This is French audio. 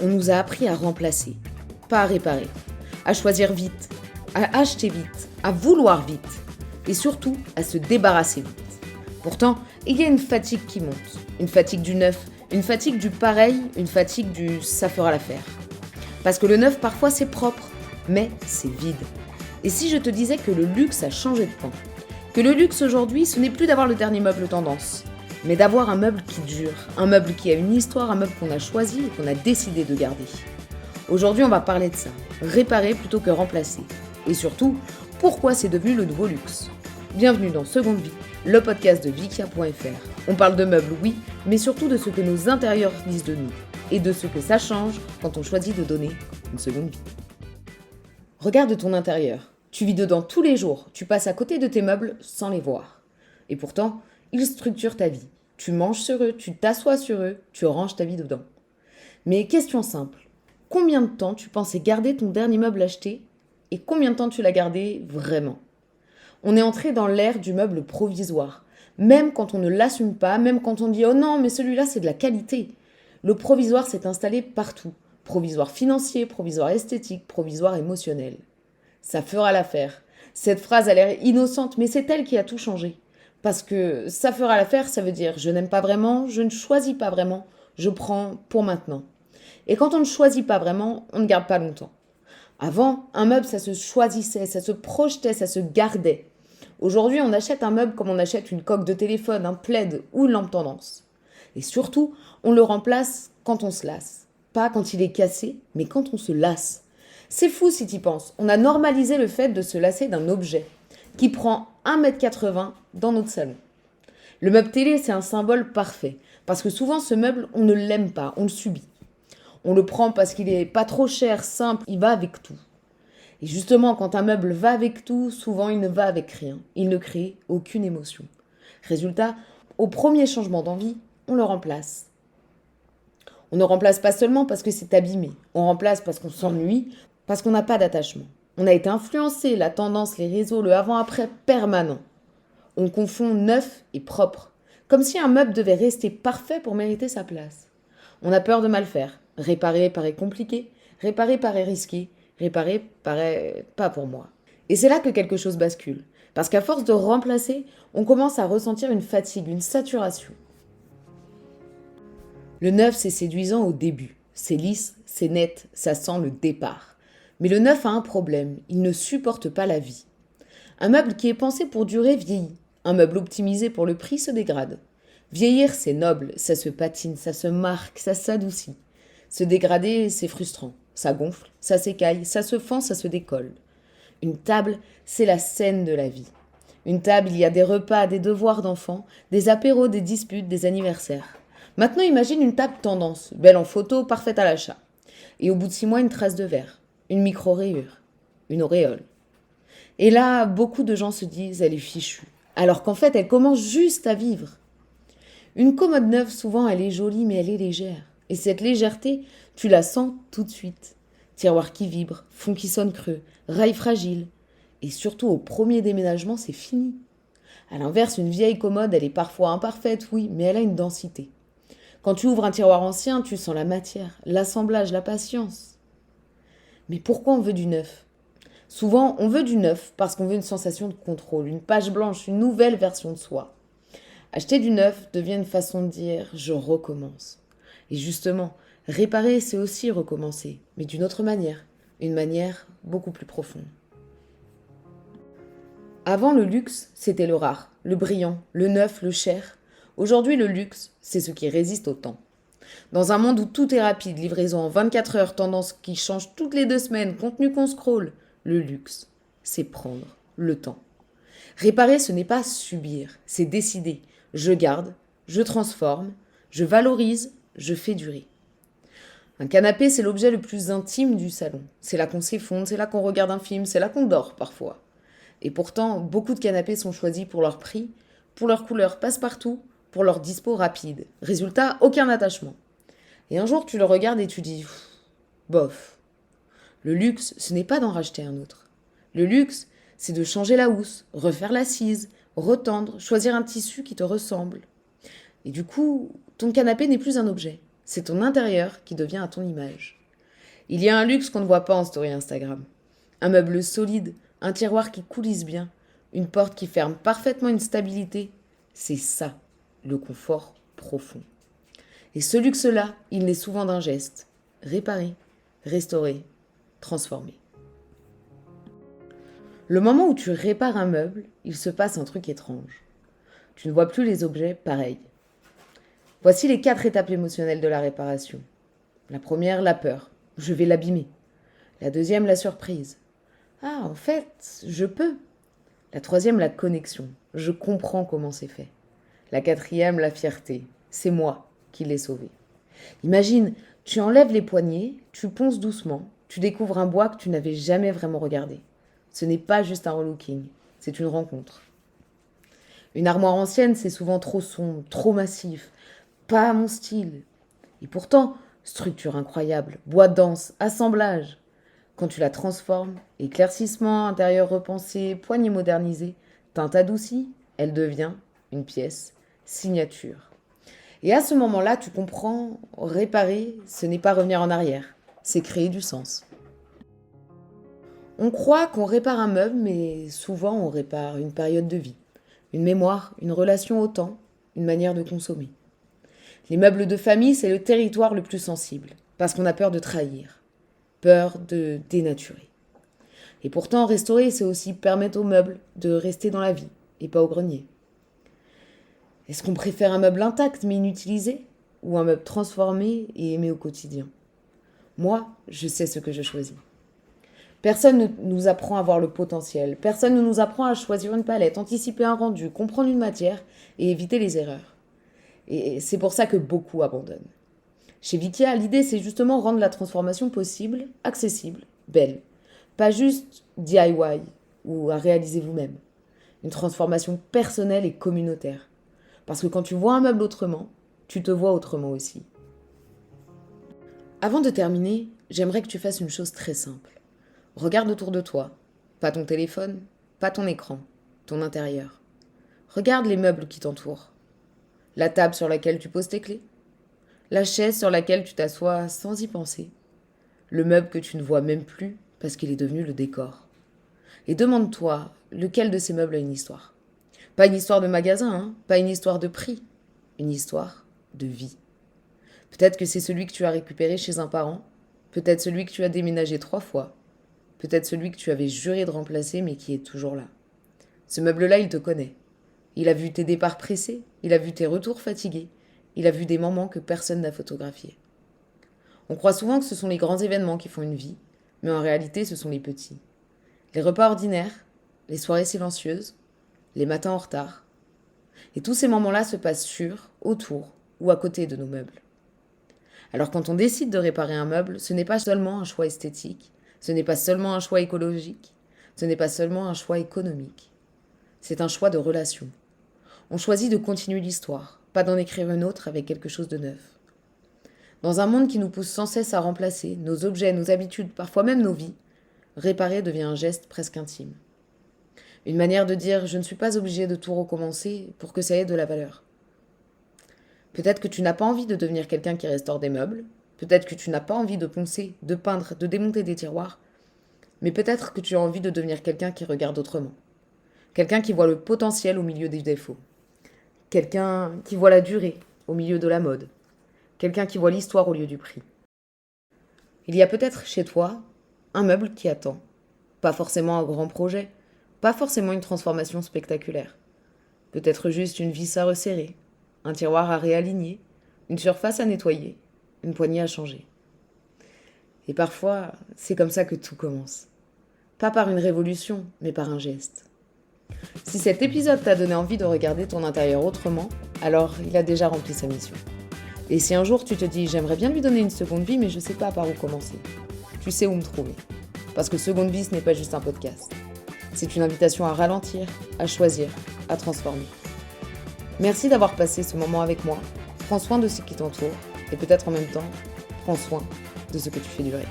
on nous a appris à remplacer, pas à réparer, à choisir vite, à acheter vite, à vouloir vite et surtout à se débarrasser vite. Pourtant, il y a une fatigue qui monte, une fatigue du neuf, une fatigue du pareil, une fatigue du ça fera l'affaire. Parce que le neuf parfois c'est propre, mais c'est vide. Et si je te disais que le luxe a changé de camp, que le luxe aujourd'hui ce n'est plus d'avoir le dernier meuble tendance, mais d'avoir un meuble qui dure, un meuble qui a une histoire, un meuble qu'on a choisi et qu'on a décidé de garder. Aujourd'hui, on va parler de ça, réparer plutôt que remplacer. Et surtout, pourquoi c'est devenu le nouveau luxe. Bienvenue dans Seconde Vie, le podcast de Vikia.fr. On parle de meubles, oui, mais surtout de ce que nos intérieurs disent de nous et de ce que ça change quand on choisit de donner une seconde vie. Regarde ton intérieur. Tu vis dedans tous les jours, tu passes à côté de tes meubles sans les voir. Et pourtant, ils structurent ta vie. Tu manges sur eux, tu t'assois sur eux, tu ranges ta vie dedans. Mais question simple, combien de temps tu pensais garder ton dernier meuble acheté et combien de temps tu l'as gardé vraiment ? On est entré dans l'ère du meuble provisoire. Même quand on ne l'assume pas, même quand on dit « Oh non, mais celui-là c'est de la qualité !» Le provisoire s'est installé partout. Provisoire financier, provisoire esthétique, provisoire émotionnel. Ça fera l'affaire. Cette phrase a l'air innocente, mais c'est elle qui a tout changé. Parce que ça fera l'affaire, ça veut dire je n'aime pas vraiment, je ne choisis pas vraiment, je prends pour maintenant. Et quand on ne choisit pas vraiment, on ne garde pas longtemps. Avant, un meuble, ça se choisissait, ça se projetait, ça se gardait. Aujourd'hui, on achète un meuble comme on achète une coque de téléphone, un plaid ou une lampe tendance. Et surtout, on le remplace quand on se lasse. Pas quand il est cassé, mais quand on se lasse. C'est fou si t'y penses. On a normalisé le fait de se lasser d'un objet qui prend 1,80 m dans notre salon. Le meuble télé, c'est un symbole parfait. Parce que souvent, ce meuble, on ne l'aime pas, on le subit. On le prend parce qu'il est pas trop cher, simple, il va avec tout. Et justement, quand un meuble va avec tout, souvent il ne va avec rien. Il ne crée aucune émotion. Résultat, au premier changement d'envie, on le remplace. On ne remplace pas seulement parce que c'est abîmé. On remplace parce qu'on s'ennuie, parce qu'on n'a pas d'attachement. On a été influencé, la tendance, les réseaux, le avant-après permanent. On confond neuf et propre. Comme si un meuble devait rester parfait pour mériter sa place. On a peur de mal faire. Réparer paraît compliqué, réparer paraît risqué, réparer paraît pas pour moi. Et c'est là que quelque chose bascule. Parce qu'à force de remplacer, on commence à ressentir une fatigue, une saturation. Le neuf, c'est séduisant au début. C'est lisse, c'est net, ça sent le départ. Mais le neuf a un problème, il ne supporte pas la vie. Un meuble qui est pensé pour durer vieillit. Un meuble optimisé pour le prix se dégrade. Vieillir, c'est noble, ça se patine, ça se marque, ça s'adoucit. Se dégrader, c'est frustrant. Ça gonfle, ça s'écaille, ça se fend, ça se décolle. Une table, c'est la scène de la vie. Une table, il y a des repas, des devoirs d'enfants, des apéros, des disputes, des anniversaires. Maintenant, imagine une table tendance, belle en photo, parfaite à l'achat. Et au bout de 6 mois, une trace de verre, une micro-rayure, une auréole. Et là, beaucoup de gens se disent, elle est fichue. Alors qu'en fait, elle commence juste à vivre. Une commode neuve, souvent, elle est jolie, mais elle est légère. Et cette légèreté, tu la sens tout de suite. Tiroir qui vibre, fond qui sonne creux, rail fragile. Et surtout, au premier déménagement, c'est fini. À l'inverse, une vieille commode, elle est parfois imparfaite, oui, mais elle a une densité. Quand tu ouvres un tiroir ancien, tu sens la matière, l'assemblage, la patience. Mais pourquoi on veut du neuf ? Souvent, on veut du neuf parce qu'on veut une sensation de contrôle, une page blanche, une nouvelle version de soi. Acheter du neuf devient une façon de dire « je recommence ». Et justement, réparer, c'est aussi recommencer, mais d'une autre manière, une manière beaucoup plus profonde. Avant, le luxe, c'était le rare, le brillant, le neuf, le cher. Aujourd'hui, le luxe, c'est ce qui résiste au temps. Dans un monde où tout est rapide, livraison en 24 heures, tendance qui change toutes les 2 semaines, contenu qu'on scrolle, le luxe, c'est prendre le temps. Réparer, ce n'est pas subir, c'est décider. Je garde, je transforme, je valorise, je fais durer. Un canapé, c'est l'objet le plus intime du salon. C'est là qu'on s'effondre, c'est là qu'on regarde un film, c'est là qu'on dort parfois. Et pourtant, beaucoup de canapés sont choisis pour leur prix, pour leur couleur passe-partout, pour leur dispo rapide. Résultat, aucun attachement. Et un jour, tu le regardes et tu dis « bof ». Le luxe, ce n'est pas d'en racheter un autre. Le luxe, c'est de changer la housse, refaire l'assise, retendre, choisir un tissu qui te ressemble. Et du coup, ton canapé n'est plus un objet. c'est ton intérieur qui devient à ton image. Il y a un luxe qu'on ne voit pas en story Instagram. Un meuble solide, un tiroir qui coulisse bien, une porte qui ferme parfaitement une stabilité. C'est ça, le confort profond. Et ce luxe-là, il naît souvent d'un geste. Réparer, restaurer, transformer. Le moment où tu répares un meuble, il se passe un truc étrange. Tu ne vois plus les objets pareils. Voici les 4 étapes émotionnelles de la réparation. La première, la peur. Je vais l'abîmer. La deuxième, la surprise. Ah, en fait, je peux. La troisième, la connexion. Je comprends comment c'est fait. La quatrième, la fierté. C'est moi qui l'ai sauvé. Imagine, tu enlèves les poignées, tu ponces doucement, tu découvres un bois que tu n'avais jamais vraiment regardé. Ce n'est pas juste un relooking, c'est une rencontre. Une armoire ancienne, c'est souvent trop sombre, trop massif, pas à mon style. Et pourtant, structure incroyable, bois dense, assemblage. Quand tu la transformes, éclaircissement, intérieur repensé, poignée modernisée, teinte adoucie, elle devient une pièce signature. Et à ce moment-là, tu comprends, réparer, ce n'est pas revenir en arrière, c'est créer du sens. On croit qu'on répare un meuble, mais souvent on répare une période de vie, une mémoire, une relation au temps, une manière de consommer. Les meubles de famille, c'est le territoire le plus sensible, parce qu'on a peur de trahir, peur de dénaturer. Et pourtant, restaurer, c'est aussi permettre aux meubles de rester dans la vie, et pas au grenier. Est-ce qu'on préfère un meuble intact mais inutilisé, ou un meuble transformé et aimé au quotidien ? Moi, je sais ce que je choisis. Personne ne nous apprend à voir le potentiel, personne ne nous apprend à choisir une palette, anticiper un rendu, comprendre une matière et éviter les erreurs. Et c'est pour ça que beaucoup abandonnent. Chez Vikia, l'idée c'est justement rendre la transformation possible, accessible, belle. Pas juste DIY ou à réaliser vous-même. Une transformation personnelle et communautaire. Parce que quand tu vois un meuble autrement, tu te vois autrement aussi. Avant de terminer, j'aimerais que tu fasses une chose très simple. Regarde autour de toi. Pas ton téléphone, pas ton écran, ton intérieur. Regarde les meubles qui t'entourent. La table sur laquelle tu poses tes clés. La chaise sur laquelle tu t'assois sans y penser. Le meuble que tu ne vois même plus parce qu'il est devenu le décor. Et demande-toi, lequel de ces meubles a une histoire ? Pas une histoire de magasin, hein, pas une histoire de prix. Une histoire de vie. Peut-être que c'est celui que tu as récupéré chez un parent. Peut-être celui que tu as déménagé 3 fois. Peut-être celui que tu avais juré de remplacer mais qui est toujours là. Ce meuble-là, il te connaît. Il a vu tes départs pressés, il a vu tes retours fatigués, il a vu des moments que personne n'a photographiés. On croit souvent que ce sont les grands événements qui font une vie, mais en réalité, ce sont les petits. Les repas ordinaires, les soirées silencieuses, les matins en retard. Et tous ces moments-là se passent sur, autour ou à côté de nos meubles. Alors quand on décide de réparer un meuble, ce n'est pas seulement un choix esthétique, ce n'est pas seulement un choix écologique, ce n'est pas seulement un choix économique. C'est un choix de relation. On choisit de continuer l'histoire, pas d'en écrire une autre avec quelque chose de neuf. Dans un monde qui nous pousse sans cesse à remplacer nos objets, nos habitudes, parfois même nos vies, réparer devient un geste presque intime. Une manière de dire « je ne suis pas obligé de tout recommencer pour que ça ait de la valeur ». Peut-être que tu n'as pas envie de devenir quelqu'un qui restaure des meubles, peut-être que tu n'as pas envie de poncer, de peindre, de démonter des tiroirs, mais peut-être que tu as envie de devenir quelqu'un qui regarde autrement. Quelqu'un qui voit le potentiel au milieu des défauts. Quelqu'un qui voit la durée au milieu de la mode. Quelqu'un qui voit l'histoire au lieu du prix. Il y a peut-être chez toi un meuble qui attend. Pas forcément un grand projet, pas forcément une transformation spectaculaire. Peut-être juste une vis à resserrer, un tiroir à réaligner, une surface à nettoyer, une poignée à changer. Et parfois, c'est comme ça que tout commence. Pas par une révolution, mais par un geste. Si cet épisode t'a donné envie de regarder ton intérieur autrement, alors il a déjà rempli sa mission. Et si un jour tu te dis « j'aimerais bien lui donner une seconde vie, mais je sais pas par où commencer », tu sais où me trouver. Parce que Seconde Vie, ce n'est pas juste un podcast. C'est une invitation à ralentir, à choisir, à transformer. Merci d'avoir passé ce moment avec moi. Prends soin de ce qui t'entoure et peut-être en même temps, prends soin de ce que tu fais durer.